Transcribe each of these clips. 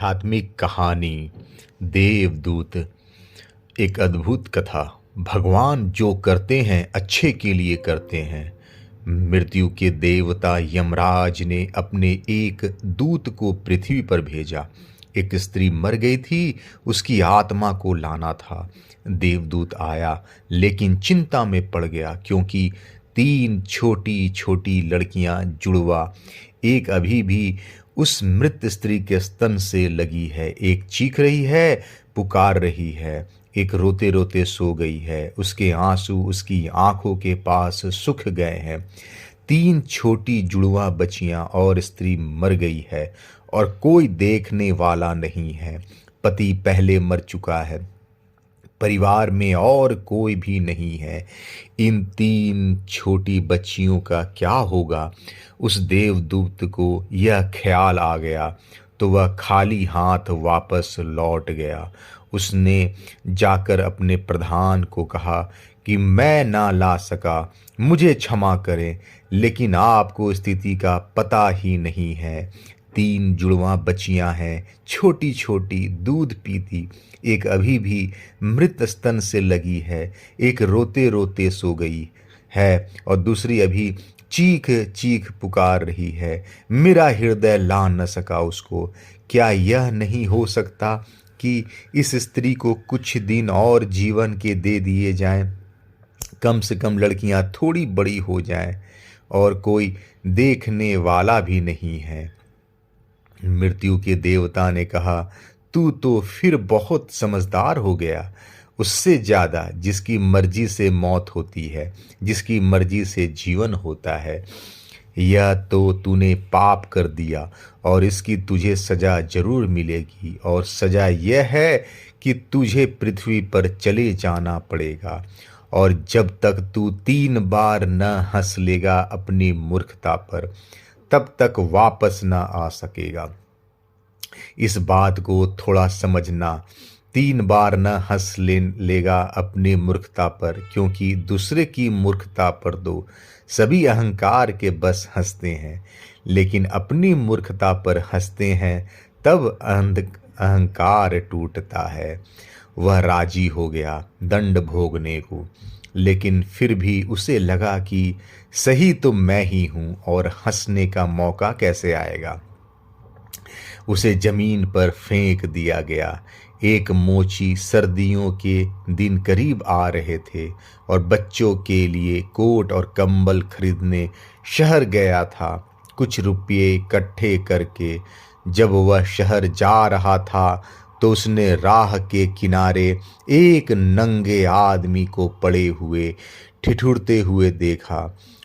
आध्यात्मिक कहानी देवदूत। एक अद्भुत कथा। भगवान जो करते हैं अच्छे के लिए करते हैं। मृत्यु के देवता यमराज ने अपने एक दूत को पृथ्वी पर भेजा। एक स्त्री मर गई थी, उसकी आत्मा को लाना था। देवदूत आया लेकिन चिंता में पड़ गया, क्योंकि 3 छोटी छोटी लड़कियां जुड़वा, एक अभी भी उस मृत स्त्री के स्तन से लगी है। एक चीख रही है, पुकार रही है, एक रोते रोते सो गई है। उसके आंसू उसकी आंखों के पास सूख गए हैं। 3 छोटी जुड़वा बच्चियां और स्त्री मर गई है और कोई देखने वाला नहीं है। पति पहले मर चुका है, परिवार में और कोई भी नहीं है। इन 3 छोटी बच्चियों का क्या होगा? उस देवदूत को यह ख्याल आ गया तो वह खाली हाथ वापस लौट गया। उसने जाकर अपने प्रधान को कहा कि मैं ना ला सका, मुझे क्षमा करें, लेकिन आपको स्थिति का पता ही नहीं है। 3 जुड़वा बच्चियां हैं, छोटी छोटी, दूध पीती। एक अभी भी मृत स्तन से लगी है, एक रोते रोते सो गई है और दूसरी अभी चीख चीख पुकार रही है। मेरा हृदय ला न सका उसको। क्या यह नहीं हो सकता कि इस स्त्री को कुछ दिन और जीवन के दे दिए जाएं? कम से कम लड़कियां थोड़ी बड़ी हो जाएं, और कोई देखने वाला भी नहीं है। मृत्यु के देवता ने कहा, तू तो फिर बहुत समझदार हो गया। उससे ज़्यादा जिसकी मर्जी से मौत होती है, जिसकी मर्जी से जीवन होता है। यह तो तूने पाप कर दिया और इसकी तुझे सज़ा जरूर मिलेगी। और सज़ा यह है कि तुझे पृथ्वी पर चले जाना पड़ेगा, और जब तक तू 3 बार न हंस लेगा अपनी मूर्खता पर, तब तक वापस न आ सकेगा। इस बात को थोड़ा समझना। 3 बार न हंस लेगा अपनी मूर्खता पर, क्योंकि दूसरे की मूर्खता पर तो सभी अहंकार के बस हंसते हैं, लेकिन अपनी मूर्खता पर हंसते हैं तब अहंकार टूटता है। वह राजी हो गया दंड भोगने को, लेकिन फिर भी उसे लगा कि सही तो मैं ही हूं और हंसने का मौका कैसे आएगा। उसे जमीन पर फेंक दिया गया। एक मोची सर्दियों के दिन करीब आ रहे थे और बच्चों के लिए कोट और कंबल खरीदने शहर गया था। कुछ रुपये इकट्ठे करके जब वह शहर जा रहा था तो उसने राह के किनारे एक नंगे आदमी को पड़े हुए ठिठुरते हुए देखा।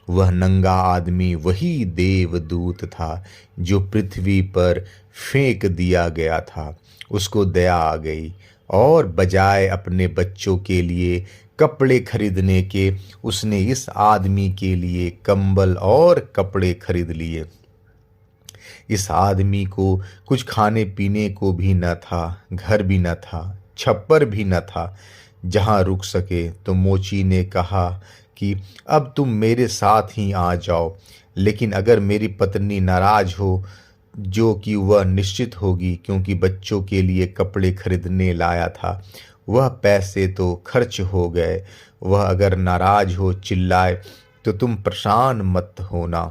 वह नंगा आदमी वही देवदूत था जो पृथ्वी पर फेंक दिया गया था। उसको दया आ गई और बजाय अपने बच्चों के लिए कपड़े खरीदने के, उसने इस आदमी के लिए कंबल और कपड़े खरीद लिए। इस आदमी को कुछ खाने पीने को भी न था, घर भी न था, छप्पर भी न था जहाँ रुक सके। तो मोची ने कहा कि अब तुम मेरे साथ ही आ जाओ, लेकिन अगर मेरी पत्नी नाराज हो, जो कि वह निश्चित होगी, क्योंकि बच्चों के लिए कपड़े खरीदने लाया था, वह पैसे तो खर्च हो गए, वह अगर नाराज हो, चिल्लाए, तो तुम परेशान मत होना,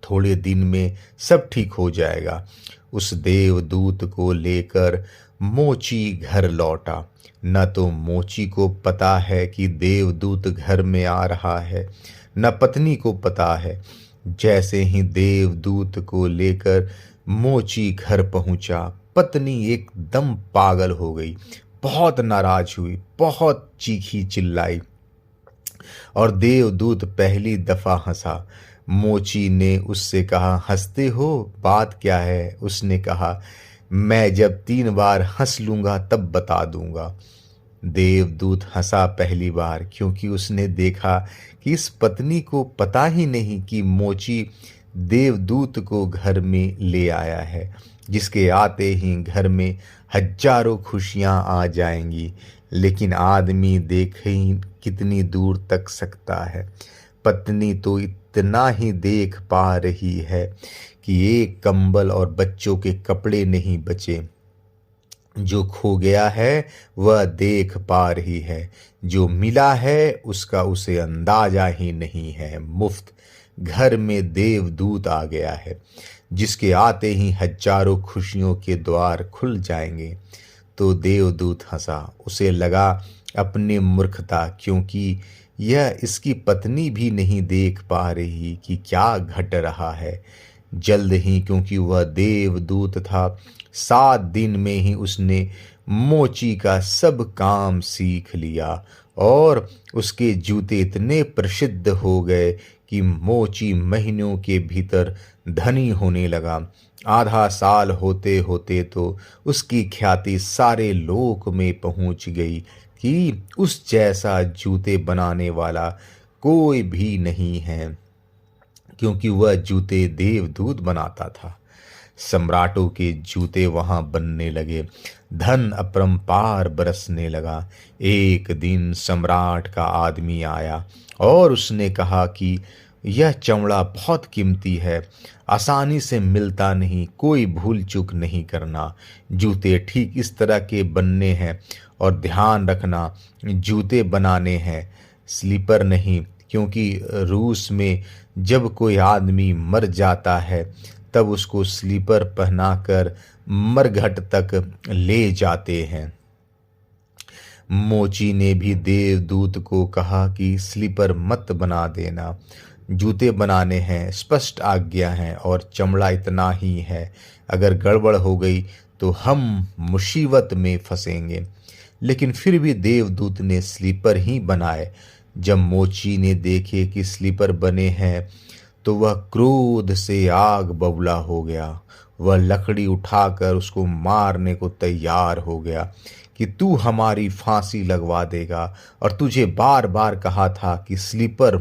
थोड़े दिन में सब ठीक हो जाएगा। उस देवदूत को लेकर मोची घर लौटा। न तो मोची को पता है कि देवदूत घर में आ रहा है, न पत्नी को पता है। जैसे ही देवदूत को लेकर मोची घर पहुंचा, पत्नी एकदम पागल हो गई, बहुत नाराज हुई, बहुत चीखी चिल्लाई, और देवदूत पहली दफा हंसा। मोची ने उससे कहा, हंसते हो, बात क्या है? उसने कहा, मैं जब 3 बार हंस लूंगा तब बता दूंगा। देवदूत हंसा पहली बार, क्योंकि उसने देखा कि इस पत्नी को पता ही नहीं कि मोची देवदूत को घर में ले आया है, जिसके आते ही घर में हजारों खुशियां आ जाएंगी। लेकिन आदमी देखे ही कितनी दूर तक सकता है। पत्नी तो इतना ही देख पा रही है कि एक कंबल और बच्चों के कपड़े नहीं बचे। जो खो गया है वह देख पा रही है, जो मिला है उसका उसे अंदाजा ही नहीं है। मुफ्त घर में देवदूत आ गया है, जिसके आते ही हजारों खुशियों के द्वार खुल जाएंगे। तो देवदूत हंसा, उसे लगा अपनी मूर्खता, क्योंकि यह इसकी पत्नी भी नहीं देख पा रही कि क्या घट रहा है। जल्द ही, क्योंकि वह देवदूत था, 7 दिन में ही उसने मोची का सब काम सीख लिया और उसके जूते इतने प्रसिद्ध हो गए कि मोची महीनों के भीतर धनी होने लगा। आधा साल होते होते तो उसकी ख्याति सारे लोक में पहुंच गई कि उस जैसा जूते बनाने वाला कोई भी नहीं है, क्योंकि वह जूते देवदूत बनाता था। सम्राटों के जूते वहां बनने लगे, धन अपरंपार बरसने लगा। एक दिन सम्राट का आदमी आया और उसने कहा कि यह चमड़ा बहुत कीमती है, आसानी से मिलता नहीं, कोई भूल चूक नहीं करना। जूते ठीक इस तरह के बनने हैं, और ध्यान रखना जूते बनाने हैं, स्लीपर नहीं, क्योंकि रूस में जब कोई आदमी मर जाता है तब उसको स्लीपर पहनाकर मरघट तक ले जाते हैं। मोची ने भी देवदूत को कहा कि स्लीपर मत बना देना, जूते बनाने हैं, स्पष्ट आज्ञा है, और चमड़ा इतना ही है, अगर गड़बड़ हो गई तो हम मुसीबत में फंसेंगे। लेकिन फिर भी देवदूत ने स्लीपर ही बनाए। जब मोची ने देखे कि स्लीपर बने हैं तो वह क्रोध से आग बबूला हो गया। वह लकड़ी उठाकर उसको मारने को तैयार हो गया कि तू हमारी फांसी लगवा देगा, और तुझे बार बार कहा था कि स्लीपर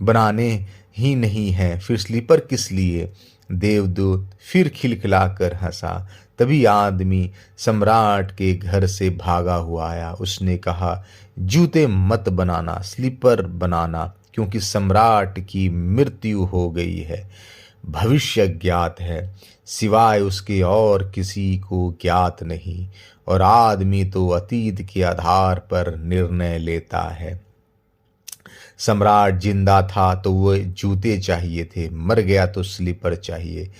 बनाने ही नहीं है, फिर स्लीपर किस लिए। देवदूत फिर खिलखिलाकर हंसा। तभी आदमी सम्राट के घर से भागा हुआ आया। उसने कहा, जूते मत बनाना, स्लीपर बनाना, क्योंकि सम्राट की मृत्यु हो गई है। भविष्य ज्ञात है, सिवाय उसके और किसी को ज्ञात नहीं, और आदमी तो अतीत के आधार पर निर्णय लेता है। सम्राट जिंदा था तो वह जूते चाहिए थे, मर गया तो स्लीपर चाहिए।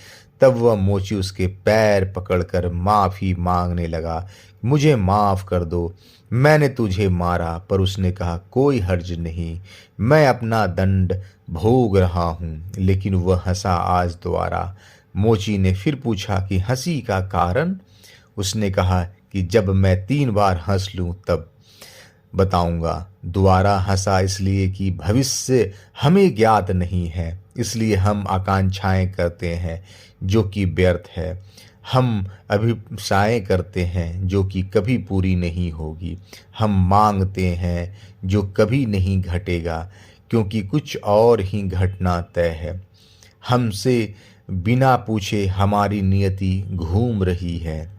तब वह मोची उसके पैर पकड़कर माफी मांगने लगा, मुझे माफ कर दो, मैंने तुझे मारा। पर उसने कहा, कोई हर्ज नहीं, मैं अपना दंड भोग रहा हूँ। लेकिन वह हंसा आज दोबारा। मोची ने फिर पूछा कि हंसी का कारण। उसने कहा कि जब मैं 3 बार हंस लूँ तब बताऊंगा। दोबारा हंसा, इसलिए कि भविष्य हमें ज्ञात नहीं है, इसलिए हम आकांक्षाएं करते हैं जो कि व्यर्थ है, हम अभिप्साएं करते हैं जो कि कभी पूरी नहीं होगी, हम मांगते हैं जो कभी नहीं घटेगा, क्योंकि कुछ और ही घटना तय है। हमसे बिना पूछे हमारी नियति घूम रही है,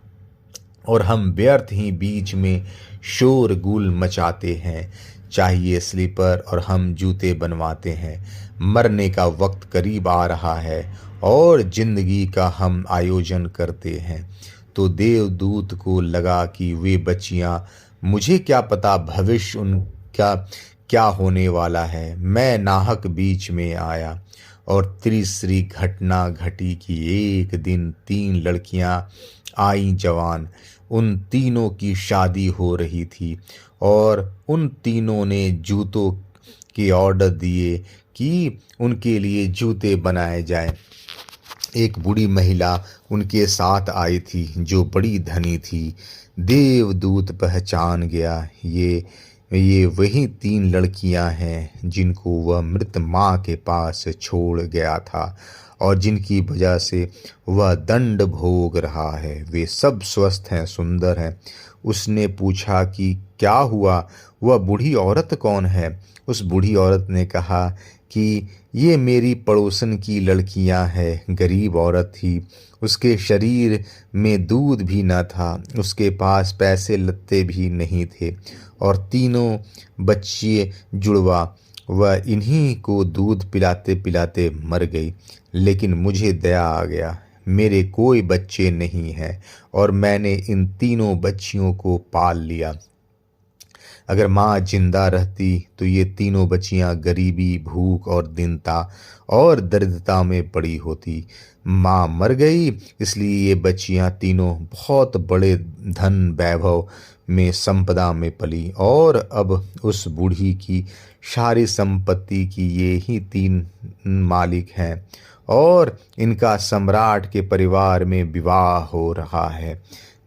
और हम व्यर्थ ही बीच में शोरगुल मचाते हैं। चाहिए स्लीपर और हम जूते बनवाते हैं। मरने का वक्त करीब आ रहा है और जिंदगी का हम आयोजन करते हैं। तो देवदूत को लगा कि वे बच्चियां, मुझे क्या पता भविष्य उनका क्या होने वाला है। मैं नाहक बीच में आया और तीसरी घटना घटी कि एक दिन 3 लड़कियां आई जवान। उन तीनों की शादी हो रही थी और उन तीनों ने जूतों के ऑर्डर दिए कि उनके लिए जूते बनाए जाएं। एक बूढ़ी महिला उनके साथ आई थी जो बड़ी धनी थी। देवदूत पहचान गया, ये वही 3 लड़कियां हैं जिनको वह मृत माँ के पास छोड़ गया था और जिनकी वजह से वह दंड भोग रहा है। वे सब स्वस्थ हैं, सुंदर हैं। उसने पूछा कि क्या हुआ, वह बूढ़ी औरत कौन है। उस बूढ़ी औरत ने कहा कि ये मेरी पड़ोसन की लड़कियां हैं। गरीब औरत थी, उसके शरीर में दूध भी न था, उसके पास पैसे लत्ते भी नहीं थे, और तीनों बच्चे जुड़वा वह इन्हीं को दूध पिलाते पिलाते मर गई। लेकिन मुझे दया आ गया, मेरे कोई बच्चे नहीं हैं और मैंने इन तीनों बच्चियों को पाल लिया। अगर माँ जिंदा रहती तो ये तीनों बच्चियां गरीबी, भूख और दीनता और दरिद्रता में पड़ी होती। माँ मर गई, इसलिए ये बच्चियां तीनों बहुत बड़े धन वैभव में, संपदा में पली, और अब उस बूढ़ी की सारी संपत्ति की ये ही तीन मालिक हैं और इनका सम्राट के परिवार में विवाह हो रहा है।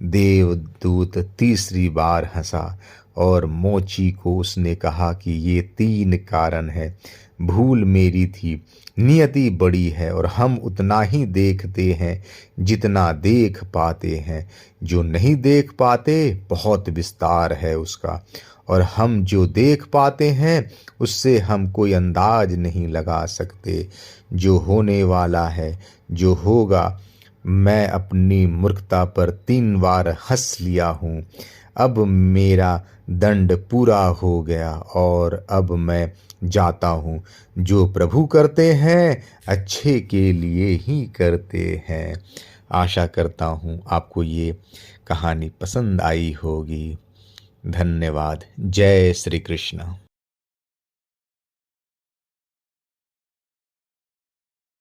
देवदूत तीसरी बार हंसा और मोची को उसने कहा कि ये तीन कारण है। भूल मेरी थी, नियति बड़ी है और हम उतना ही देखते हैं जितना देख पाते हैं। जो नहीं देख पाते बहुत विस्तार है उसका, और हम जो देख पाते हैं उससे हम कोई अंदाज नहीं लगा सकते। जो होने वाला है, जो होगा, मैं अपनी मूर्खता पर 3 बार हंस लिया हूँ। अब मेरा दंड पूरा हो गया और अब मैं जाता हूँ। जो प्रभु करते हैं अच्छे के लिए ही करते हैं। आशा करता हूँ आपको ये कहानी पसंद आई होगी। धन्यवाद। जय श्री कृष्ण।